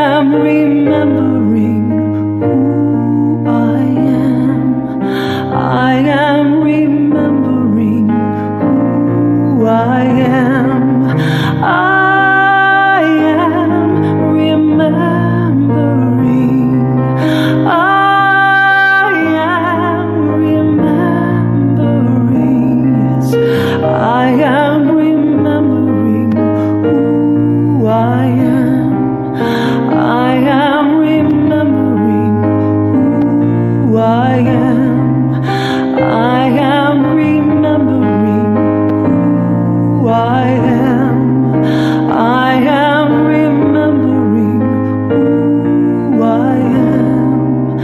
am remembering who I am. I am remembering who I am. I am remembering. I am remembering. Yes, I am remembering who I am. I am remembering who I am. I am remembering who I am. I am remembering who I am.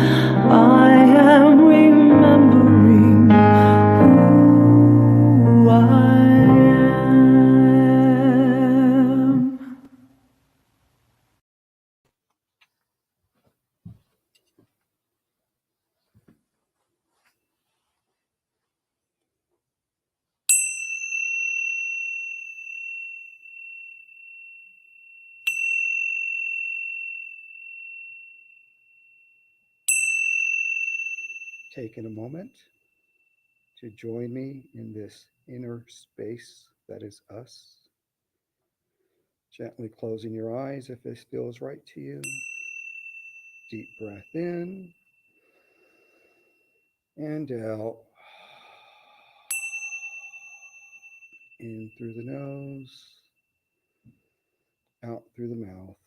I am remembering who I am. Taking a moment to join me in this inner space that is us. Gently closing your eyes if this feels right to you. Deep breath in and out. In through the nose, out through the mouth.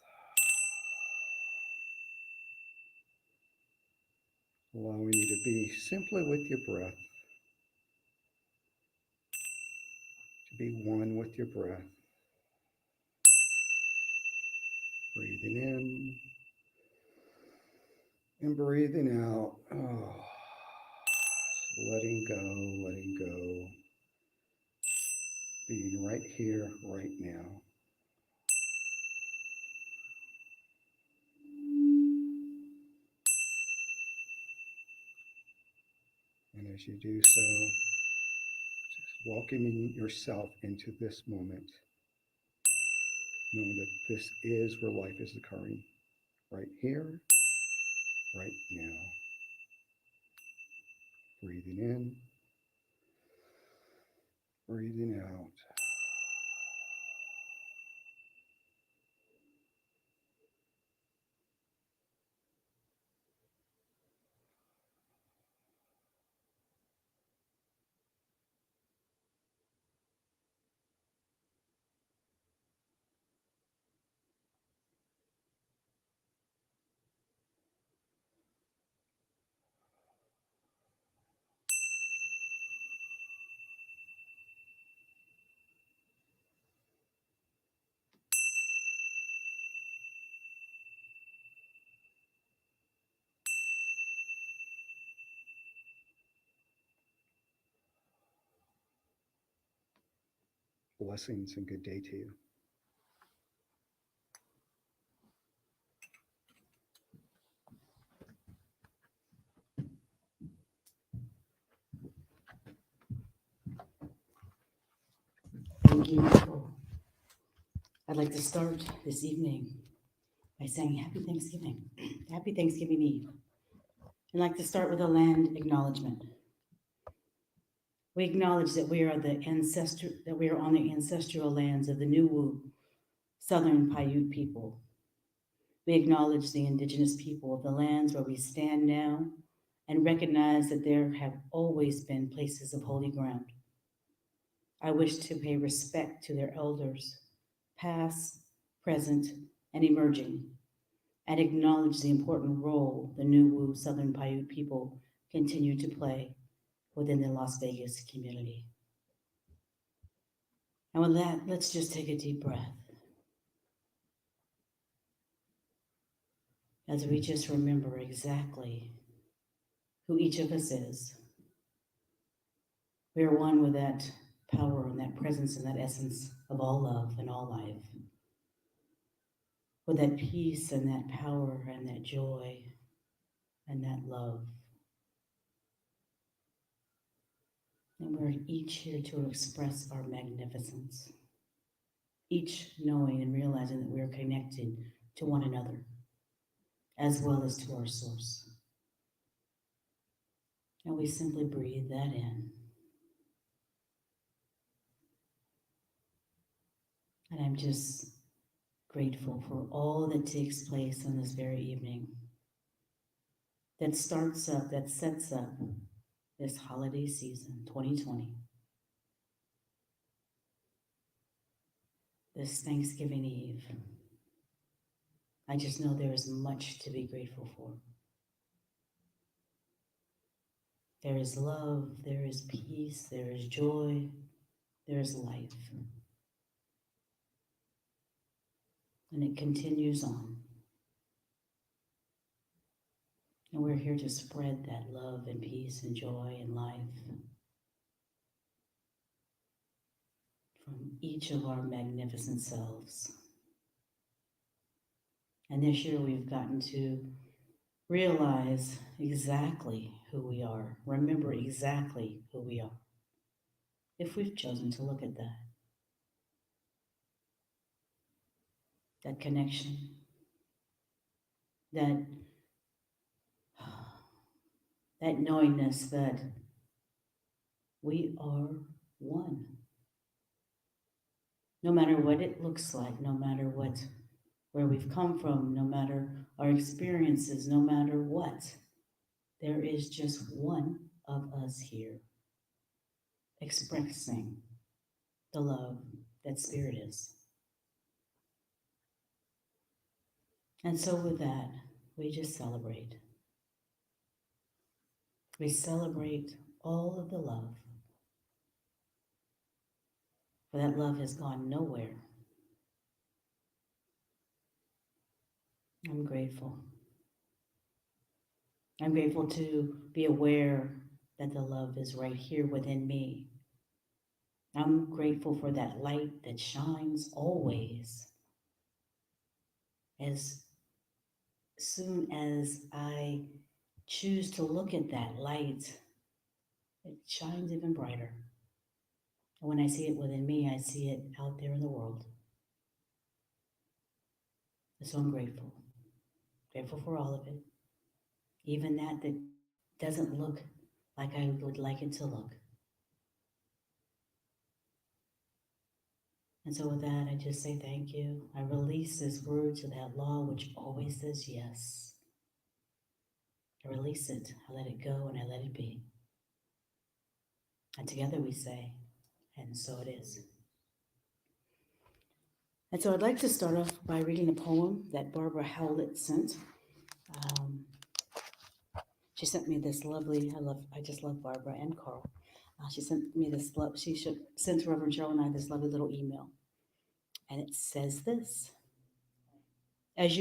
Allowing you to be simply with your breath, to be one with your breath. Breathing in and breathing out. Oh, letting go. Being right here, right now. And as you do so, just welcoming yourself into this moment, knowing that this is where life is occurring, right here, right now. Breathing in, breathing out. Blessings and good day to you. Thank you, Nicole. I'd like to start this evening by saying Happy Thanksgiving. Happy Thanksgiving Eve. I'd like to start with a land acknowledgement. We acknowledge that we are on the ancestral lands of the Nuwu Southern Paiute people. We acknowledge the indigenous people of the lands where we stand now and recognize that there have always been places of holy ground. I wish to pay respect to their elders, past, present, and emerging, and acknowledge the important role the Nuwu Southern Paiute people continue to play within the Las Vegas community. And with that, let's just take a deep breath as we just remember exactly who each of us is. We are one with that power and that presence and that essence of all love and all life. With that peace and that power and that joy and that love. And we're each here to express our magnificence. each knowing and realizing that we are connected to one another as well as to our source. And we simply breathe that in. And I'm just grateful for all that takes place on this very evening that starts up, that sets up this holiday season, 2020, this Thanksgiving Eve. I just know there is much to be grateful for. There is love, there is peace, there is joy, there is life. And it continues on. And we're here to spread that love and peace and joy and life from each of our magnificent selves. And this year we've gotten to realize exactly who we are, remember exactly who we are, if we've chosen to look at that. That connection, that knowingness that we are one. No matter what it looks like, no matter where we've come from, no matter our experiences, no matter what, there is just one of us here expressing the love that Spirit is. And so with that, we just celebrate. We celebrate all of the love. For that love has gone nowhere. I'm grateful. I'm grateful to be aware that the love is right here within me. I'm grateful for that light that shines always. As soon as I choose to look at that light, it shines even brighter. And when I see it within me, I see it out there in the world. So I'm grateful. Grateful for all of it. Even that doesn't look like I would like it to look. And so with that, I just say thank you. I release this word to that law which always says yes. I release it. I let it go and I let it be. And together we say, and so it is. And so I'd like to start off by reading a poem that Barbara Howlett sent. She sent me this lovely, I just love Barbara and Carl. She sent me this, sent Reverend Cheryl and I this lovely little email. And it says this, this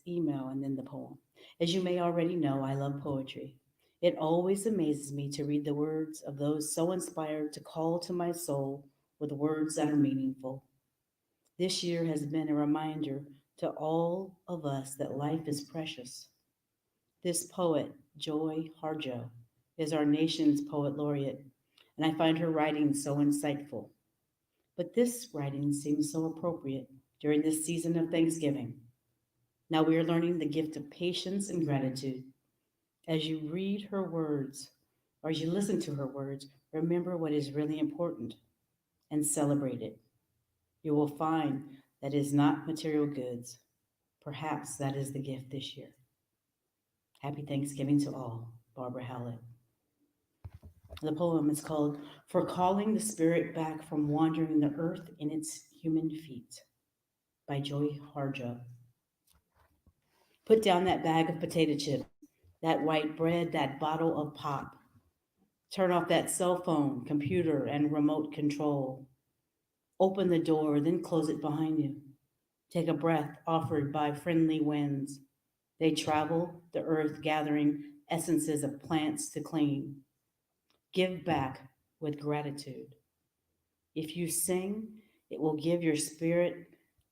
email and then the poem. As you may already know, I love poetry. It always amazes me to read the words of those so inspired to call to my soul with words that are meaningful. This year has been a reminder to all of us that life is precious. This poet, Joy Harjo, is our nation's poet laureate, and I find her writing so insightful. But this writing seems so appropriate during this season of Thanksgiving. Now we are learning the gift of patience and gratitude. As you read her words, or as you listen to her words, remember what is really important and celebrate it. You will find that it is not material goods. Perhaps that is the gift this year. Happy Thanksgiving to all. Barbara Howlett. The poem is called For Calling the Spirit Back from Wandering the Earth in Its Human Feet by Joy Harjo. Put down that bag of potato chips, that white bread, that bottle of pop. Turn off that cell phone, computer, and remote control. Open the door, then close it behind you. Take a breath offered by friendly winds. They travel the earth gathering essences of plants to clean. Give back with gratitude. If you sing, it will give your spirit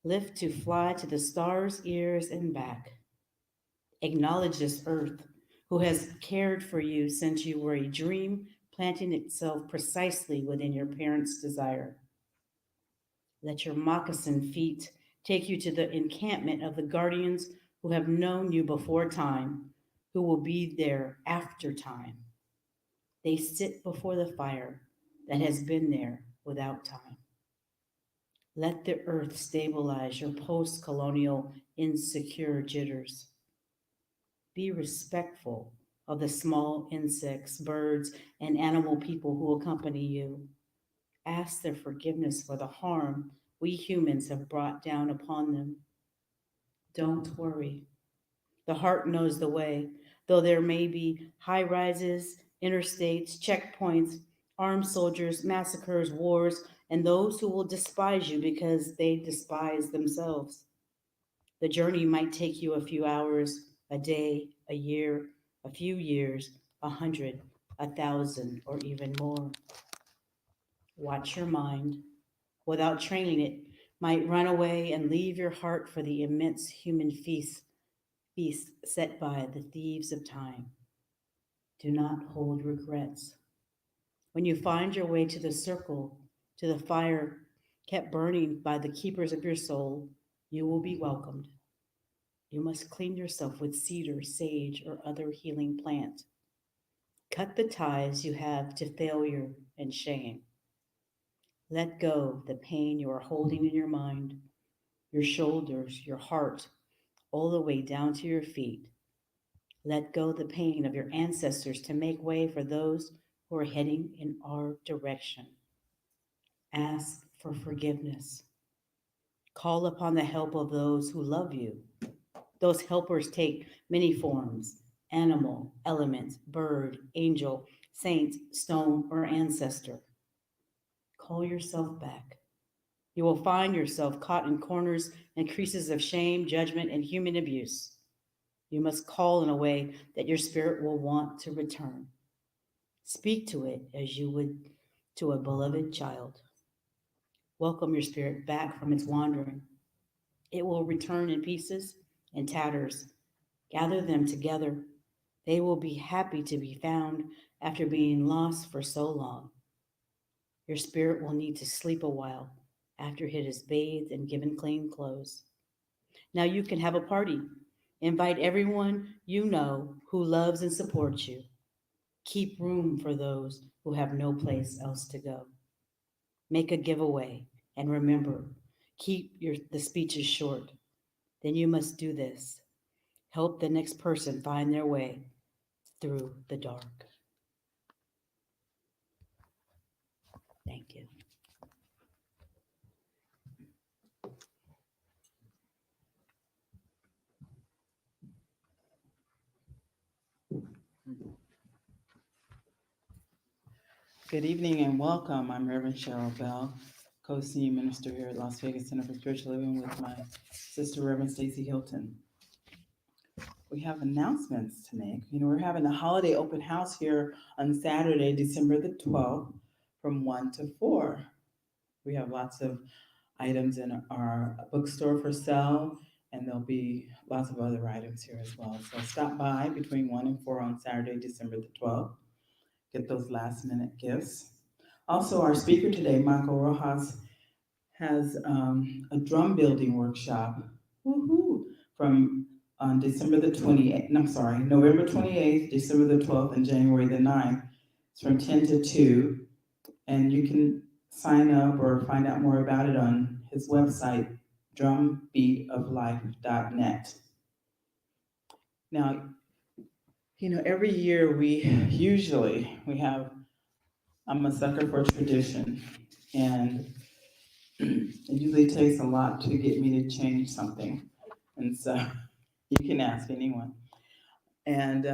lift to fly to the stars' ears and back. Acknowledge this earth who has cared for you since you were a dream, planting itself precisely within your parents' desire. Let your moccasin feet take you to the encampment of the guardians who have known you before time, who will be there after time. They sit before the fire that has been there without time. Let the earth stabilize your post colonial insecure jitters. Be respectful of the small insects, birds, and animal people who accompany you. Ask their forgiveness for the harm we humans have brought down upon them. Don't worry. The heart knows the way, though there may be high rises, interstates, checkpoints, armed soldiers, massacres, wars, and those who will despise you because they despise themselves. The journey might take you a few hours, a day, a year, a few years, 100, 1,000, or even more. Watch your mind. Without training it, might run away and leave your heart for the immense human feast set by the thieves of time. Do not hold regrets. When you find your way to the circle, to the fire kept burning by the keepers of your soul, you will be welcomed. You must clean yourself with cedar, sage, or other healing plant. Cut the ties you have to failure and shame. Let go the pain you are holding in your mind, your shoulders, your heart, all the way down to your feet. Let go the pain of your ancestors to make way for those who are heading in our direction. Ask for forgiveness. Call upon the help of those who love you. Those helpers take many forms: animal, element, bird, angel, saint, stone, or ancestor. Call yourself back. You will find yourself caught in corners and creases of shame, judgment, and human abuse. You must call in a way that your spirit will want to return. Speak to it as you would to a beloved child. Welcome your spirit back from its wandering. It will return in pieces and tatters. Gather them together. They will be happy to be found after being lost for so long. Your spirit will need to sleep a while after it is bathed and given clean clothes. Now you can have a party. Invite everyone you know who loves and supports you. Keep room for those who have no place else to go. Make a giveaway and remember, keep the speeches short. Then you must do this. Help the next person find their way through the dark. Thank you. Good evening and welcome. I'm Reverend Cheryl Bell, co-senior minister here at Las Vegas Center for Spiritual Living with my sister, Reverend Stacy Hilton. We have announcements to make. We're having a holiday open house here on Saturday, December the 12th from 1 to 4. We have lots of items in our bookstore for sale, and there'll be lots of other items here as well. So stop by between 1 and 4 on Saturday, December the 12th. Get those last minute gifts. Also, our speaker today, Michael Rojas, has a drum building workshop from on December the 28th, November 28th, December the 12th, and January the 9th. It's from 10 to 2. And you can sign up or find out more about it on his website, drumbeatoflife.net. Now, every year we have, I'm a sucker for tradition, and it usually takes a lot to get me to change something. And so you can ask anyone. And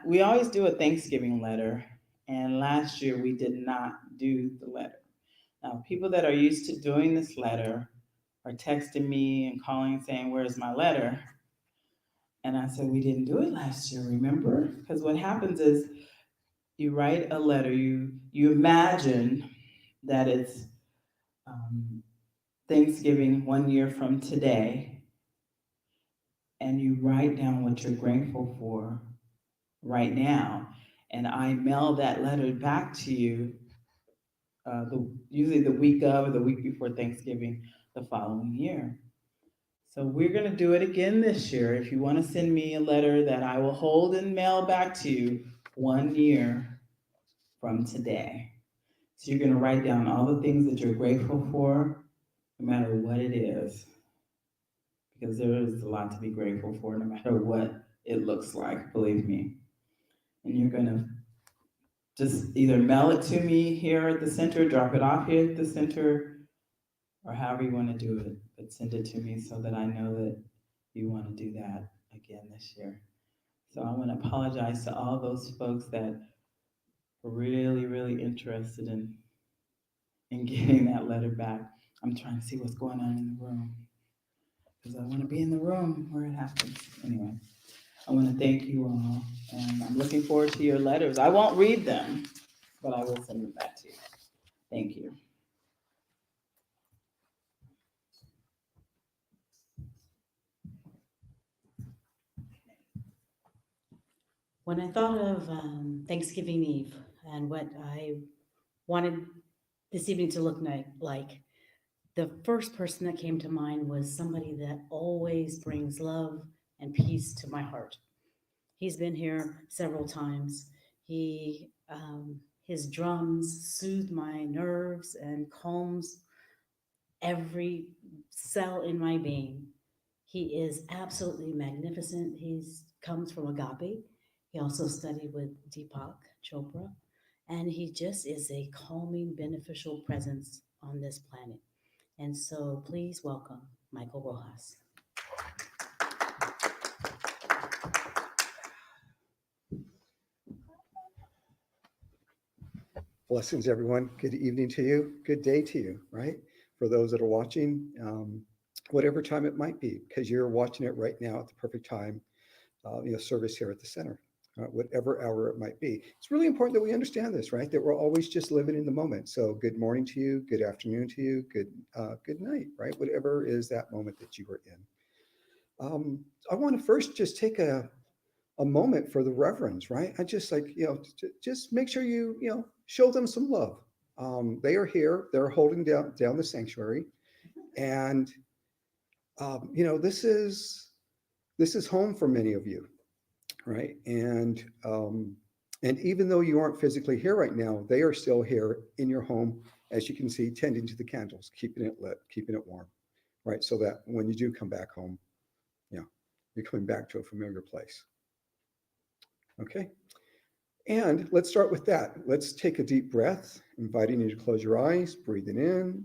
we always do a Thanksgiving letter, and last year we did not do the letter. Now, people that are used to doing this letter are texting me and calling and saying, "Where's my letter?" And I said, "We didn't do it last year, remember?" Because what happens is you write a letter, you imagine that it's Thanksgiving 1 year from today, and you write down what you're grateful for right now. And I mail that letter back to you usually the week of or the week before Thanksgiving the following year. So we're going to do it again this year. If you want to send me a letter that I will hold and mail back to you 1 year from today. So you're going to write down all the things that you're grateful for, no matter what it is. Because there is a lot to be grateful for, no matter what it looks like, believe me. And you're going to just either mail it to me here at the center, drop it off here at the center, or however you want to do it. But send it to me so that I know that you want to do that again this year. So I want to apologize to all those folks that were really, really interested in getting that letter back. I'm trying to see what's going on in the room because I want to be in the room where it happens. Anyway, I want to thank you all, and I'm looking forward to your letters. I won't read them, but I will send them back to you. Thank you. When I thought of Thanksgiving Eve and what I wanted this evening to look like, the first person that came to mind was somebody that always brings love and peace to my heart. He's been here several times. His drums soothe my nerves and calms every cell in my being. He is absolutely magnificent. He's comes from Agape. He also studied with Deepak Chopra, and he just is a calming, beneficial presence on this planet. And so please welcome Michael Rojas. Blessings, everyone. Good evening to you. Good day to you, right? For those that are watching, whatever time it might be, because you're watching it right now at the perfect time, service here at the center, whatever hour it might be. It's really important that we understand this, right? That we're always just living in the moment. So good morning to you, good afternoon to you, good night, right? Whatever is that moment that you are in. I want to first just take a moment for the reverends, right? I just just make sure you show them some love. They are here. They're holding down the sanctuary, and this is home for many of you, right? And even though you aren't physically here right now, they are still here in your home, as you can see, tending to the candles, keeping it lit, keeping it warm, right? So that when you do come back home, you're coming back to a familiar place. Okay. And let's start with that. Let's take a deep breath, inviting you to close your eyes, breathing in,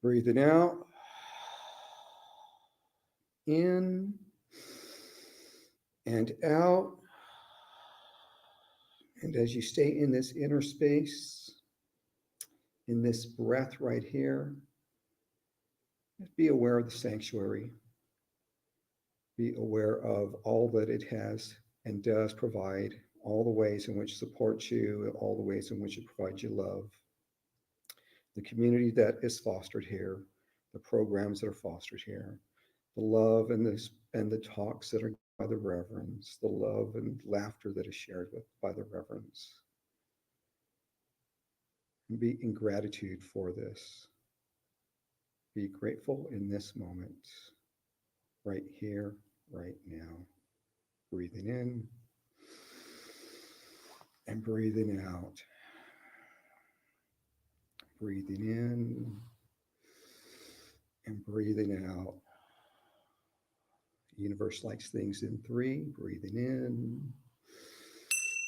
breathing out, in and out. And as you stay in this inner space, in this breath right here, be aware of the sanctuary. Be aware of all that it has and does provide, all the ways in which it supports you, all the ways in which it provides you love. The community that is fostered here, the programs that are fostered here, the love and the talks that are by the reverends, the love and laughter that is shared by the reverends. And be in gratitude for this. Be grateful in this moment, right here, right now. Breathing in and breathing out. Breathing in and breathing out. The universe likes things in 3. Breathing in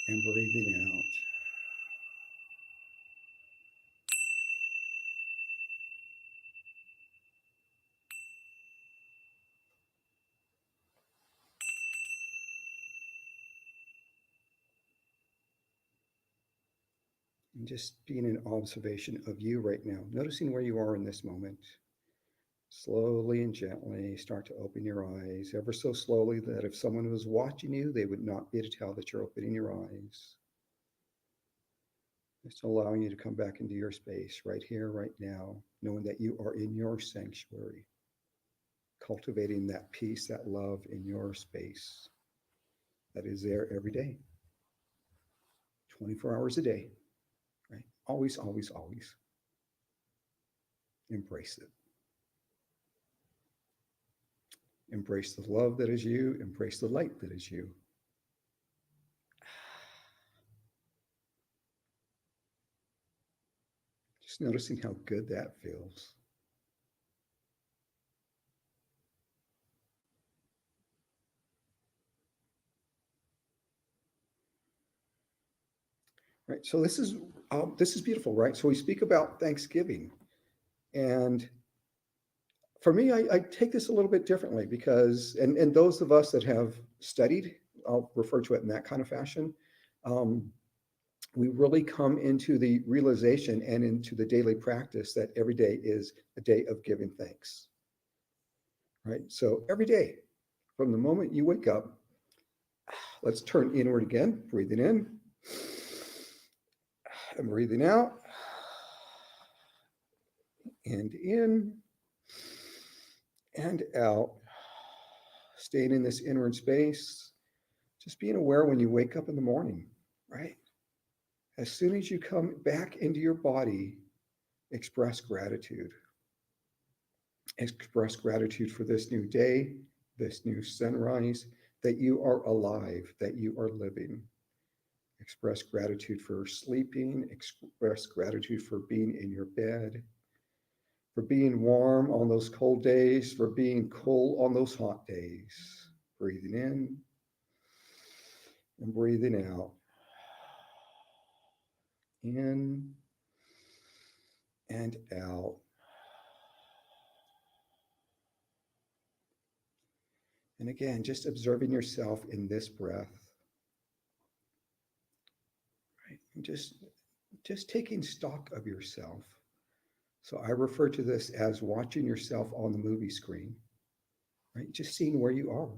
and breathing out. And just being in observation of you right now, noticing where you are in this moment. Slowly and gently start to open your eyes, ever so slowly, that if someone was watching you, they would not be able to tell that you're opening your eyes. Just allowing you to come back into your space right here, right now, knowing that you are in your sanctuary, cultivating that peace, that love in your space that is there every day, 24 hours a day, right? Always, always, always embrace it. Embrace the love that is you. Embrace the light that is you. Just noticing how good that feels. Right. So this is beautiful, right? So we speak about Thanksgiving, and for me, I take this a little bit differently because, and those of us that have studied, I'll refer to it in that kind of fashion. Um, we really come into the realization and into the daily practice that every day is a day of giving thanks, right? So every day, from the moment you wake up, let's turn inward again, breathing in and breathing out, and in and out, staying in this inward space, just being aware when you wake up in the morning, right? As soon as you come back into your body, express gratitude. Express gratitude for this new day, this new sunrise, that you are alive, that you are living. Express gratitude for sleeping, express gratitude for being in your bed, for being warm on those cold days, for being cool on those hot days. Breathing in and breathing out. In and out. And again, just observing yourself in this breath. Right? And just taking stock of yourself. So I refer to this as watching yourself on the movie screen, right? Just seeing where you are,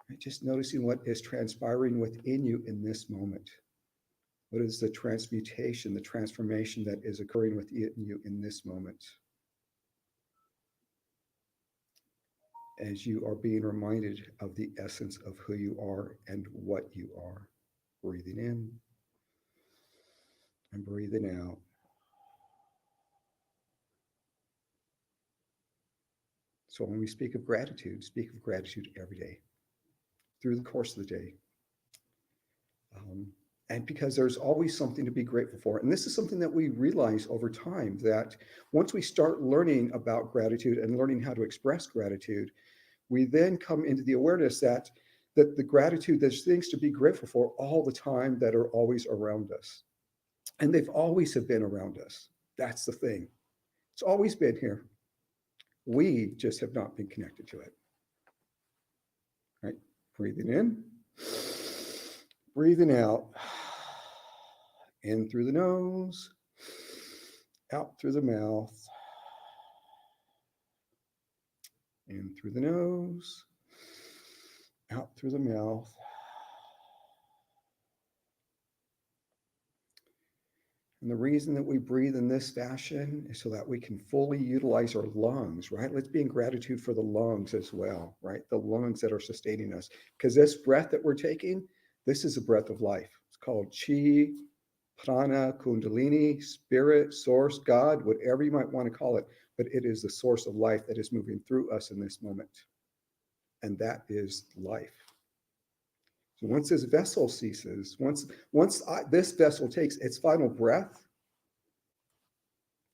right? Just noticing what is transpiring within you in this moment. What is the transmutation, the transformation that is occurring within you in this moment? As you are being reminded of the essence of who you are and what you are. Breathing in and breathing out. So when we speak of gratitude every day, through the course of the day. And because there's always something to be grateful for. And this is something that we realize over time, that once we start learning about gratitude and learning how to express gratitude, we then come into the awareness that the gratitude, there's things to be grateful for all the time that are always around us. And they've always have been around us. That's the thing. It's always been here. We just have not been connected to it. Right? Breathing in, breathing out. In through the nose, out through the mouth. In through the nose, out through the mouth. And the reason that we breathe in this fashion is so that we can fully utilize our lungs, right? Let's be in gratitude for the lungs as well, right? The lungs that are sustaining us. Because this breath that we're taking, this is a breath of life. It's called chi, prana, kundalini, spirit, source, God, whatever you might want to call it. But it is the source of life that is moving through us in this moment. And that is life. So once this vessel ceases, once this vessel takes its final breath,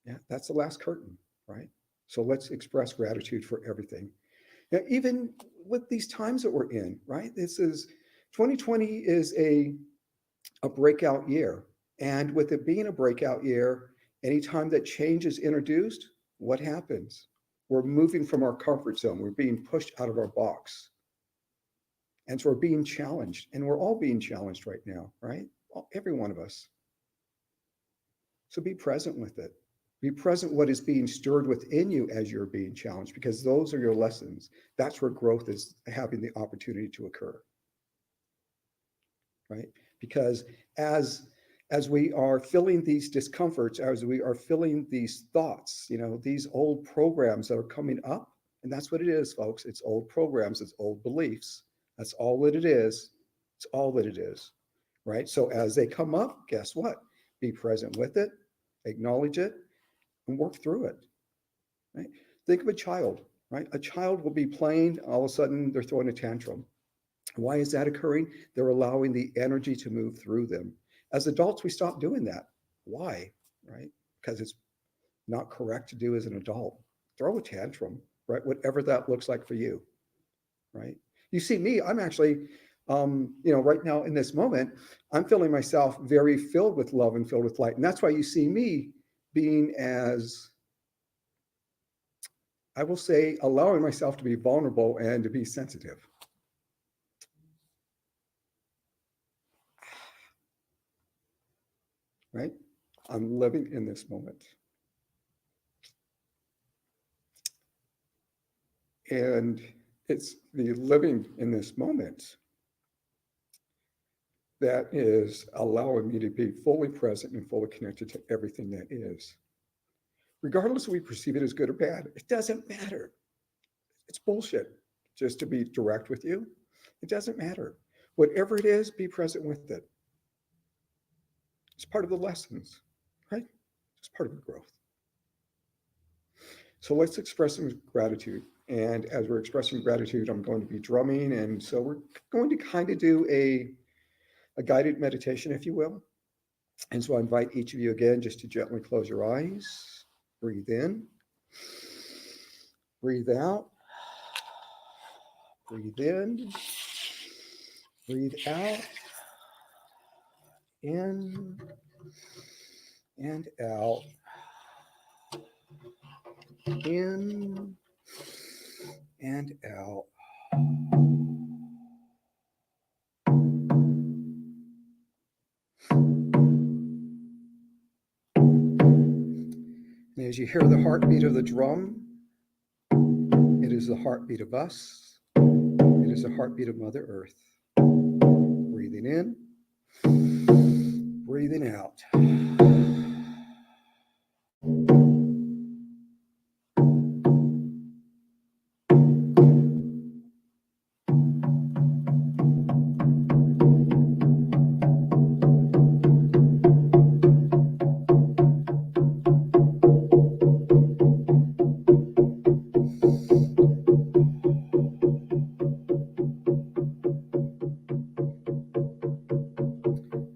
yeah, that's the last curtain, right? So let's express gratitude for everything. Now, even with these times that we're in, right? 2020 is a breakout year. And with it being a breakout year, anytime that change is introduced, what happens? We're moving from our comfort zone. We're being pushed out of our box. And so we're being challenged, and we're all being challenged right now, right? Every one of us. So be present with it. Be present what is being stirred within you as you're being challenged, because those are your lessons. That's where growth is having the opportunity to occur, right? Because as we are feeling these discomforts, as we are feeling these thoughts, these old programs that are coming up, and that's what it is, folks. It's old programs, it's old beliefs. That's all that it is. It's all that it is, right? So as they come up, guess what? Be present with it, acknowledge it, and work through it. Right? Think of a child, right? A child will be playing, all of a sudden they're throwing a tantrum. Why is that occurring? They're allowing the energy to move through them. As adults, we stop doing that. Why? Right? Because it's not correct to do as an adult. Throw a tantrum, right? Whatever that looks like for you, right? You see me, I'm actually, right now in this moment, I'm feeling myself very filled with love and filled with light. And that's why you see me being as, I will say, allowing myself to be vulnerable and to be sensitive. Right? I'm living in this moment. And it's the living in this moment that is allowing me to be fully present and fully connected to everything that is. Regardless if we perceive it as good or bad, it doesn't matter. It's bullshit. Just to be direct with you, it doesn't matter. Whatever it is, be present with it. It's part of the lessons, right? It's part of the growth. So let's express some gratitude. And as we're expressing gratitude, I'm going to be drumming. And so we're going to kind of do a guided meditation, if you will. And so I invite each of you again just to gently close your eyes, breathe in, breathe out, breathe in, breathe out, in and out, in and out. And as you hear the heartbeat of the drum, it is the heartbeat of us. It is the heartbeat of Mother Earth. Breathing in, breathing out.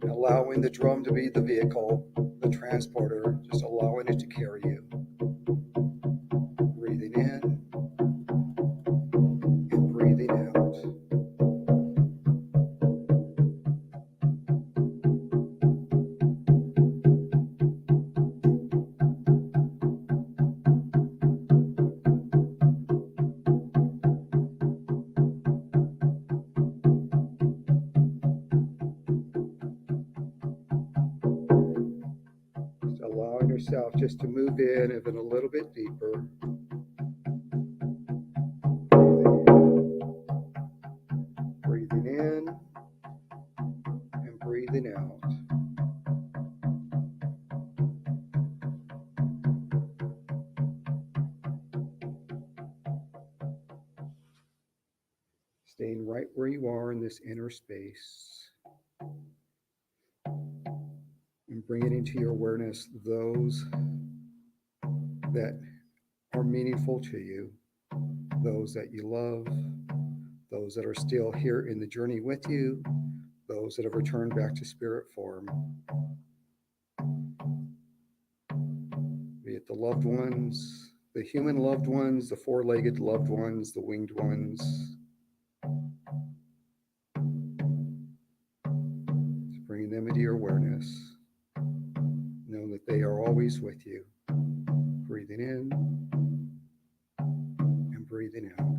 Allowing the drum to be the vehicle, the transporter, just allowing it to carry you. Breathing in and breathing out. Just allowing yourself just to move in even a little bit deeper. Breathing in and breathing out. Staying right where you are in this inner space. And bringing into your awareness those that are meaningful to you, those that you love, those that are still here in the journey with you, those that have returned back to spirit form. Be it the loved ones, the human loved ones, the four-legged loved ones, the winged ones. Just bringing them into your awareness. Know that they are always with you. Breathing in and breathing out.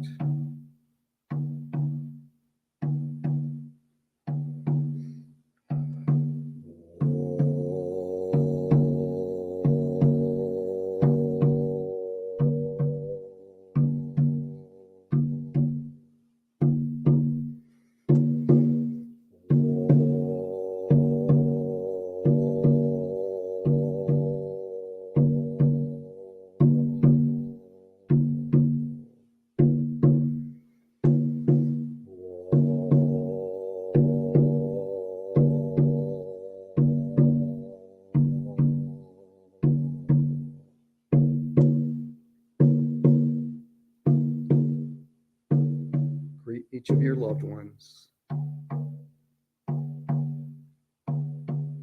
each of your loved ones.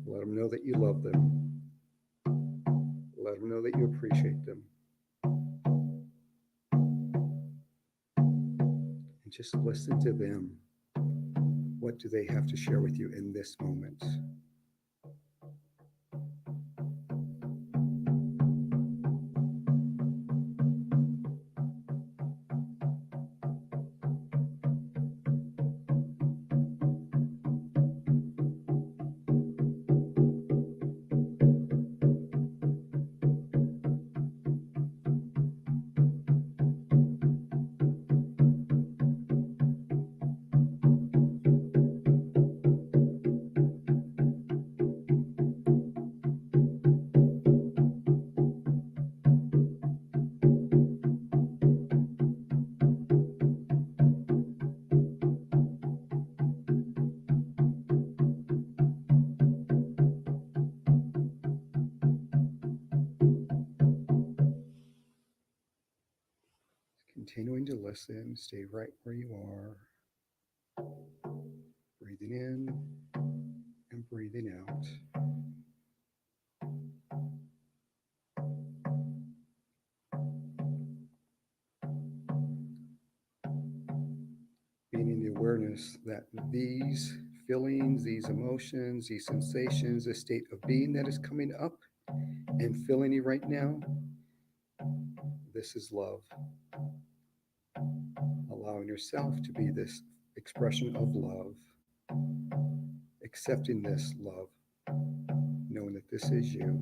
Let them know that you love them. Let them know that you appreciate them. And just listen to them. What do they have to share with you in this moment? Continuing to listen, stay right where you are. Breathing in and breathing out. Being in the awareness that these feelings, these emotions, these sensations, the state of being that is coming up and filling you right now, this is love. Allowing yourself to be this expression of love, accepting this love, knowing that this is you.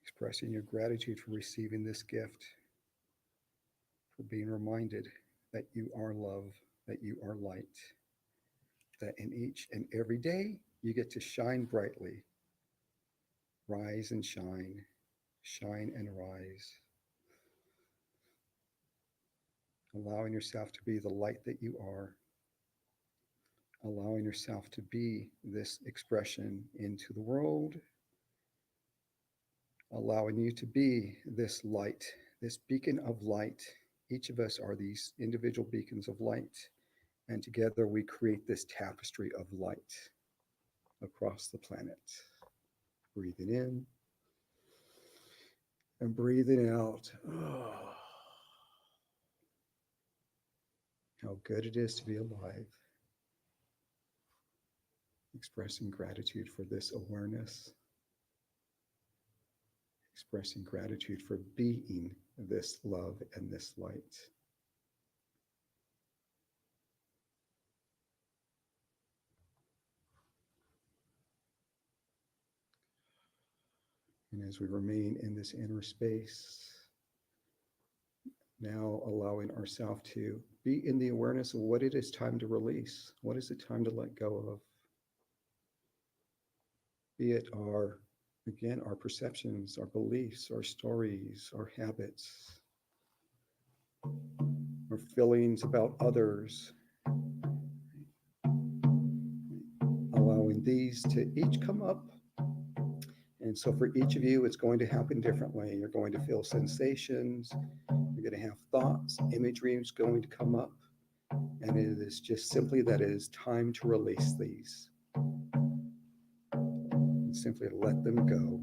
Expressing your gratitude for receiving this gift, for being reminded that you are love, that you are light, that in each and every day you get to shine brightly, rise and shine, shine and rise. Allowing yourself to be the light that you are, allowing yourself to be this expression into the world, allowing you to be this light, this beacon of light. Each of us are these individual beacons of light, and together we create this tapestry of light across the planet. Breathing in and breathing out. Oh, how good it is to be alive. Expressing gratitude for this awareness. Expressing gratitude for being this love and this light. And as we remain in this inner space, now allowing ourselves to be in the awareness of what it is time to release. What is it time to let go of? Be it our perceptions, our beliefs, our stories, our habits, our feelings about others. Allowing these to each come up. And so for each of you, it's going to happen differently. You're going to feel sensations. You're going to have thoughts, imagery is going to come up. And it is just simply that it is time to release these. And simply let them go.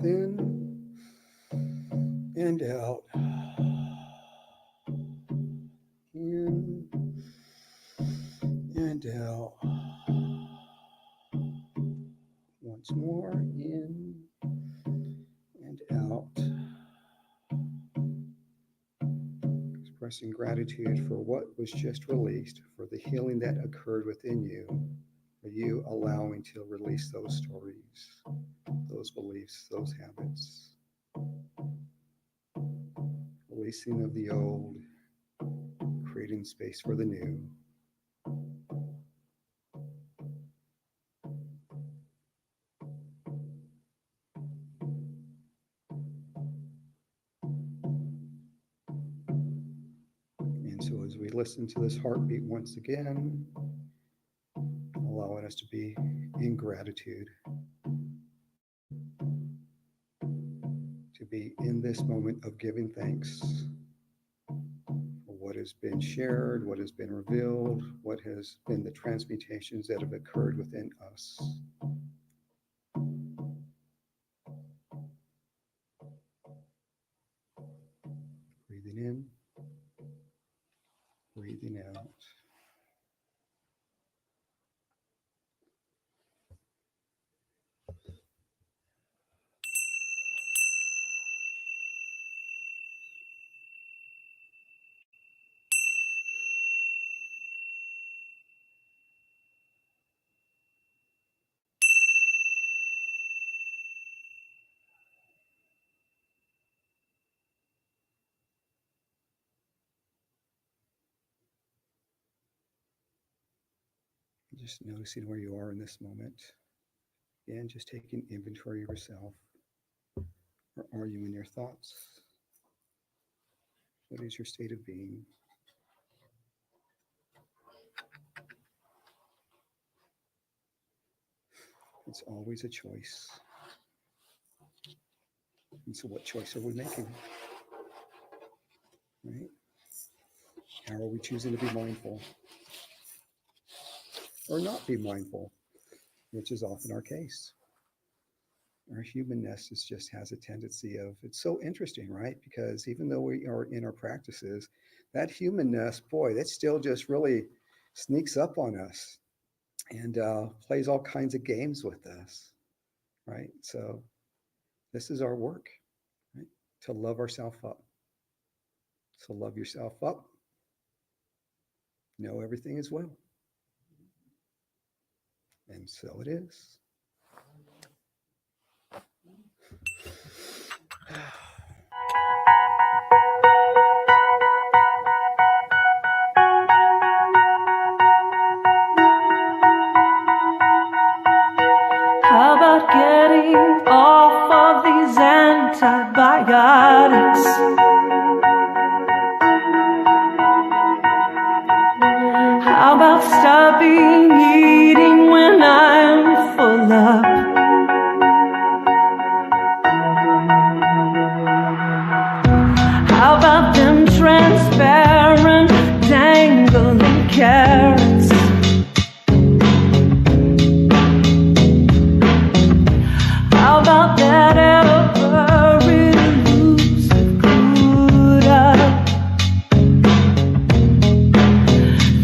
in and out. In and out. Once more, in and out. Expressing gratitude for what was just released, for the healing that occurred within you, for you allowing to release those stories, those beliefs, those habits. Releasing of the old, creating space for the new. And so as we listen to this heartbeat once again, allowing us to be in gratitude, to be in this moment of giving thanks for what has been shared, what has been revealed, what has been the transmutations that have occurred within us. Breathing in, breathing out. Just noticing where you are in this moment. Again, just taking inventory of yourself. Where are you in your thoughts? What is your state of being? It's always a choice. And so what choice are we making? Right? How are we choosing to be mindful? Or not be mindful, which is often our case. Our humanness just has a tendency of, it's so interesting, right? Because even though we are in our practices, that humanness, boy, that still just really sneaks up on us and plays all kinds of games with us, right? So this is our work, right? To love ourselves up. So love yourself up. Know everything is well. And so it is. How about getting off of these antibiotics? How about stopping eating when I'm full up? How about them transparent dangling carrots? How about that ever-elusive Buddha?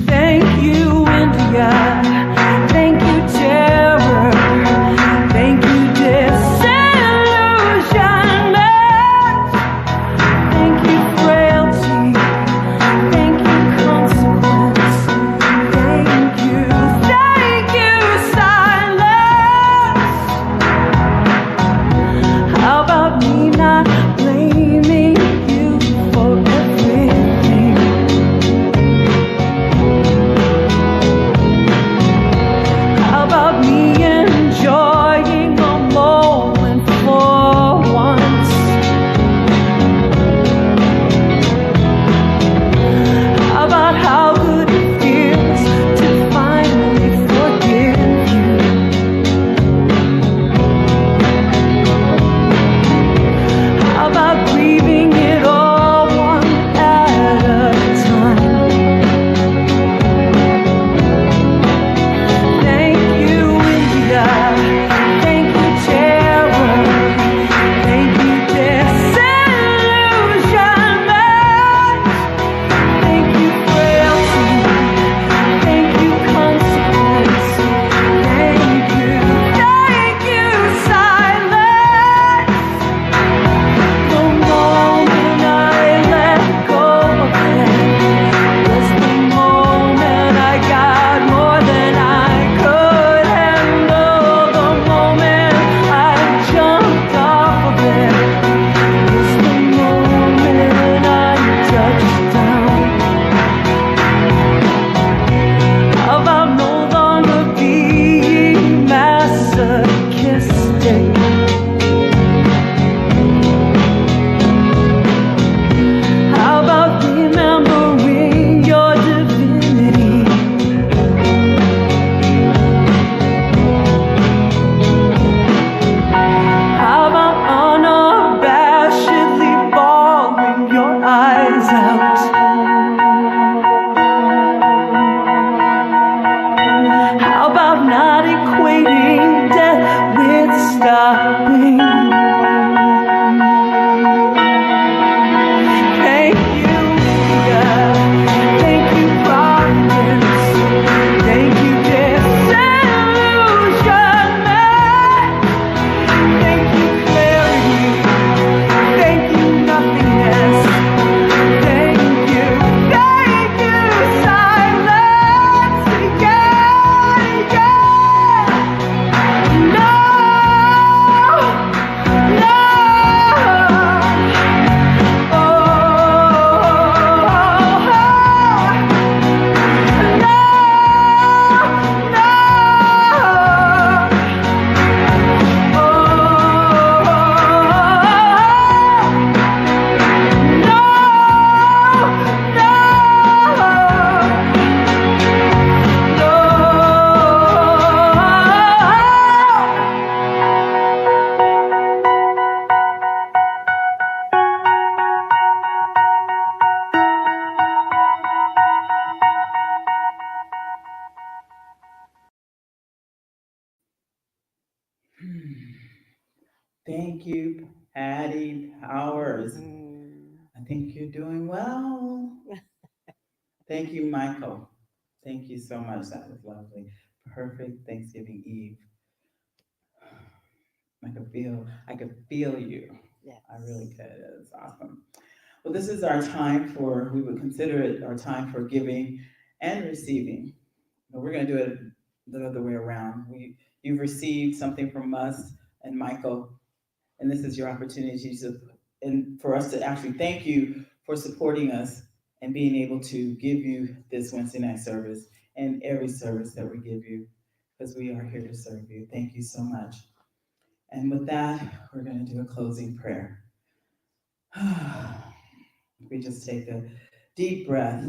Thank you, India. Thank you, Jerry. stopping. Thank you, God. Thank you, Providence. Thank you, disillusionment. Thank you, clarity. Thank you, nothingness. Thank you, silence again. No, no. Thank you, Patty Powers. I think you're doing well. Thank you, Michael. Thank you so much. That was lovely. Perfect Thanksgiving Eve. I could feel you. Yes. I really could. It was awesome. Well, this is our time for, we would consider it our time for giving and receiving. But we're going to do it the other way around. You've received something from us and Michael, and this is your opportunity and for us to actually thank you for supporting us and being able to give you this Wednesday night service and every service that we give you, because we are here to serve you. Thank you so much. And with that, we're going to do a closing prayer. We just take a deep breath.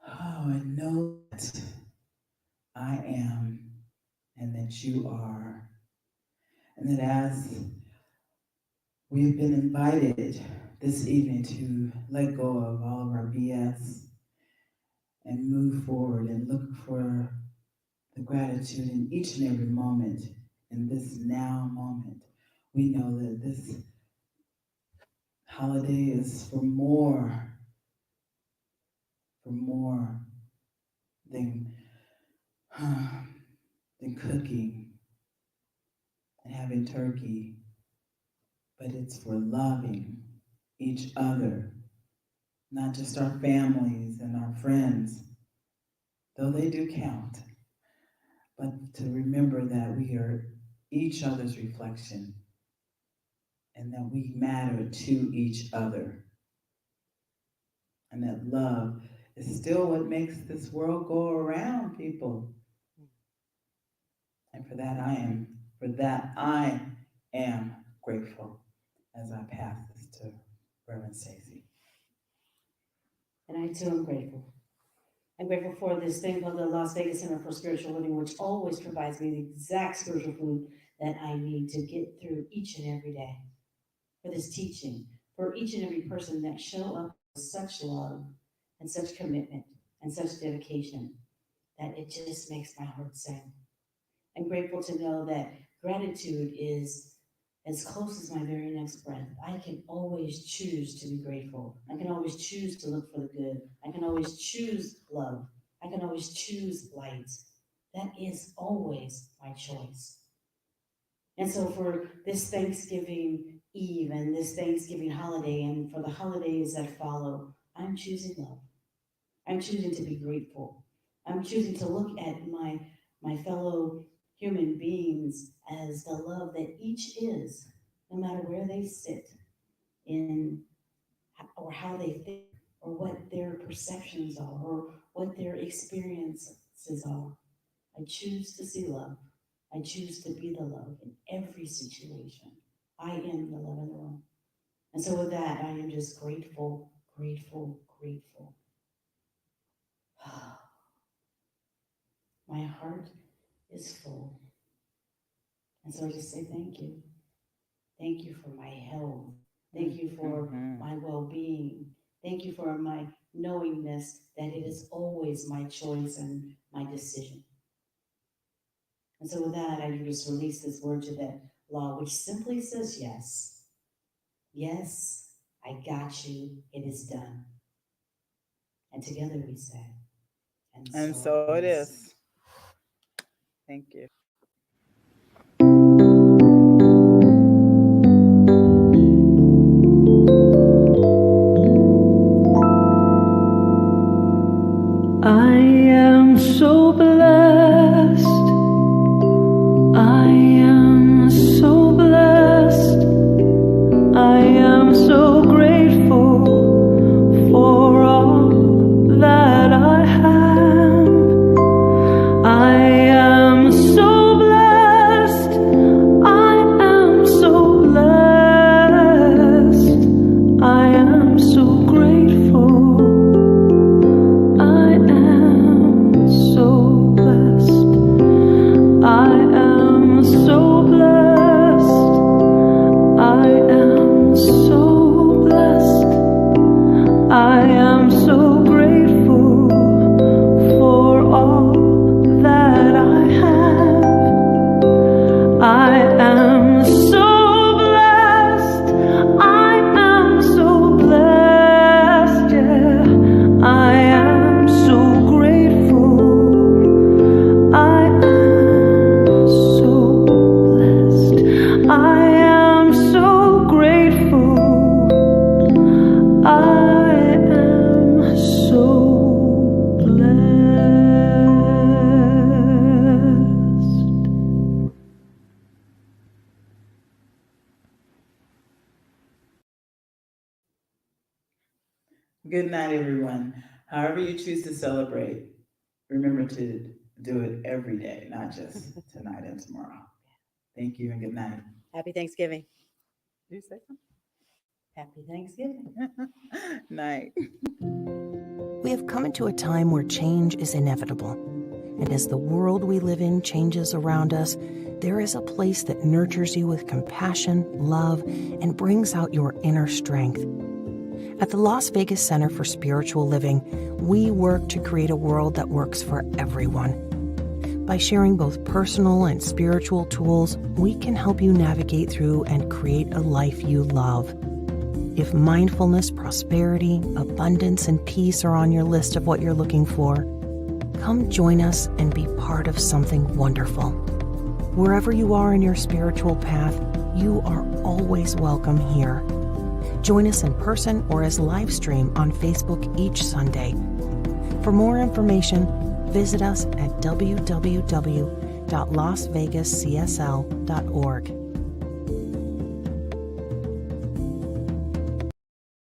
Oh, and know that I am and that you are. And that as we've been invited this evening to let go of all of our BS and move forward and look for the gratitude in each and every moment, in this now moment, we know that this holiday is for more than cooking and having turkey, but it's for loving each other, not just our families and our friends, though they do count, but to remember that we are each other's reflection and that we matter to each other. And that love is still what makes this world go around, people. And for that I am grateful as I pass this to Reverend Stacy. And I too am grateful. I'm grateful for this thing called the Las Vegas Center for Spiritual Living, which always provides me the exact spiritual food that I need to get through each and every day. For this teaching, for each and every person that show up with such love and such commitment and such dedication that it just makes my heart sing. I'm grateful to know that gratitude is as close as my very next breath. I can always choose to be grateful. I can always choose to look for the good. I can always choose love. I can always choose light. That is always my choice. And so for this Thanksgiving Eve and this Thanksgiving holiday and for the holidays that follow, I'm choosing love. I'm choosing to be grateful. I'm choosing to look at my fellow human beings as the love that each is, no matter where they sit in or how they think or what their perceptions are or what their experiences are. I choose to see love. I choose to be the love in every situation. I am the love in the room. And so with that, I am just grateful, grateful, grateful. My heart is full. And so I just say thank you. Thank you for my health. Thank you for my well-being. Thank you for my knowingness that it is always my choice and my decision. And so with that, I just release this word to that law, which simply says yes. Yes, I got you. It is done. And together we say, And so it is. Thank you. I am so blessed. I am so blessed. I am so grateful for all that I have. I am so blessed. I am so blessed. I am so grateful. I am so blessed. I am so blessed. I am so blessed. I am so grateful for all that I have. I am so blessed. I am so blessed. Yeah, I am so grateful. I am so blessed. I am so grateful. I am so blessed. Good night, everyone. However you choose to celebrate, remember to do it every day, not just tonight and tomorrow. Thank you and good night. Happy Thanksgiving. Did you say something? Happy Thanksgiving. Night. We have come into a time where change is inevitable. And as the world we live in changes around us, there is a place that nurtures you with compassion, love, and brings out your inner strength. At the Las Vegas Center for Spiritual Living, we work to create a world that works for everyone. By sharing both personal and spiritual tools, we can help you navigate through and create a life you love. If mindfulness, prosperity, abundance, and peace are on your list of what you're looking for, come join us and be part of something wonderful. Wherever you are in your spiritual path, you are always welcome here. Join us in person or as live stream on Facebook each Sunday. For more information, visit us at www.lasvegascsl.org.